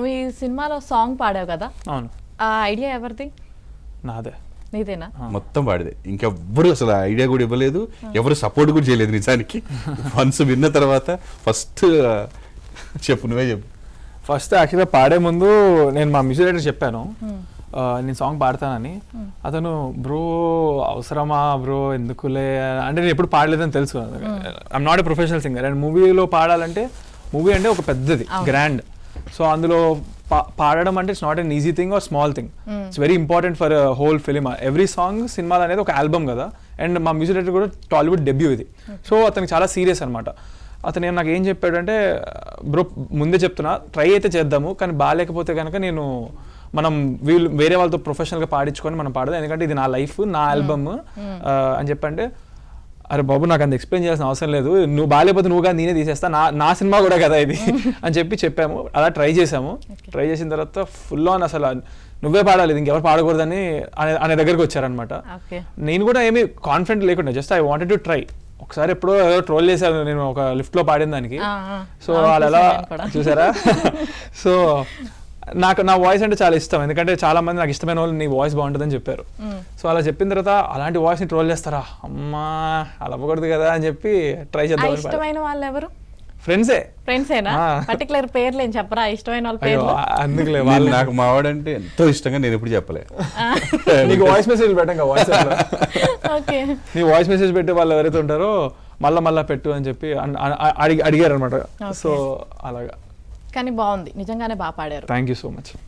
నువ్వు ఈ సినిమాలో సాంగ్ పాడావు కదా, అవును, ఆ ఐడియా ఎవరిది? నాదే. నీదేనా? మొత్తం వాడిదే. ఇంకెవ్వరు అసలు ఐడియా కూడా ఇవ్వలేదు, ఎవరు సపోర్ట్ కూడా చేయలేదు నిజానికి. వన్స్ విన్న తర్వాత ఫస్ట్ చెప్పు, నువ్వే చెప్పు. ఫస్ట్ యాక్చువల్గా పాడే ముందు నేను మా మ్యూజిక్ డైరెక్టర్ చెప్పాను నేను సాంగ్ పాడతానని. అతను బ్రో అవసరమా బ్రో ఎందుకులే అంటే, నేను ఎప్పుడు పాడలేదని తెలుసు. I'm not a professional singer and మూవీలో పాడాలంటే మూవీ అంటే ఒక పెద్దది గ్రాండ్. సో అందులో పాడడం అంటే it's not an easy thing or small thing. It's very important for whole film. Every song సినిమాలు అనేది ఒక ఆల్బమ్ కదా. అండ్ మా మ్యూజిక్ డైరెక్టర్ కూడా టాలీవుడ్ డెబ్యూ ఇది. సో అతనికి చాలా సీరియస్ అనమాట. అతను నాకు ఏం చెప్పాడంటే, బ్రో ముందే చెప్తున్నా ట్రై అయితే చేద్దాము, కానీ బాగాలేకపోతే కనుక మనం వేరే వాళ్ళతో ప్రొఫెషనల్గా పాడించుకొని మనం పాడదాం, ఎందుకంటే ఇది నా లైఫ్, నా ఆల్బమ్ అని చెప్పంటే, అరే బాబు నాకు అంత ఎక్స్ప్లెయిన్ చేయాల్సిన అవసరం లేదు, నువ్వు బాగాలేకపోతే నువ్వు కానీ నేనే తీసేస్తా, నా సినిమా కూడా కదా ఇది అని చెప్పాము. అలా ట్రై చేసాము. ట్రై చేసిన తర్వాత ఫుల్ ఆన్ అసలు నువ్వే పాడాలి, ఇంకెవరు పాడకూడదని అనే దగ్గరికి వచ్చారనమాట. నేను కూడా ఏమీ కాన్ఫిడెంట్ లేకుండా just I wanted to try. ఒకసారి ఎప్పుడో ట్రోల్ చేశాను నేను ఒక లిఫ్ట్ లో పాడిన దానికి. సో వాళ్ళు ఎలా చూసారా? సో నా వాయిస్ అంటే చాలా ఇష్టం, ఎందుకంటే చాలా మంది నాకు ఇష్టమైన వాళ్ళు నీ వాయిస్ బాగుంటుందని చెప్పారు. సో అలా చెప్పిన తర్వాత అలాంటి వాయిస్ ని ట్రోల్ చేస్తారా అమ్మా, అలా అవ్వకూడదు కదా అని చెప్పి ట్రై చేద్దాం. ఇష్టమైన వాళ్ళు ఎవరు? ఫ్రెండ్సేనా? పర్టికులర్ పేర్లు ఏం చెప్పరా? ఇష్టమైన వాళ్ళ పేర్లు అందుకులే. వాళ్ళు నాకు మావాడంటే ఎంతో ఇష్టంగా నేను ఎప్పుడు చెప్పలే. నీకు వాయిస్ మెసేజ్ పెట్టంగా, నీ వాయిస్ మెసేజ్ పెట్టి వాళ్ళు ఎవరైతే ఉంటారో మళ్ళా పెట్టు అని చెప్పి అడిగారు అనమాట. సో అలాగా. కానీ బాగుంది, నిజంగానే బాగా పాడారు. Thank you so much.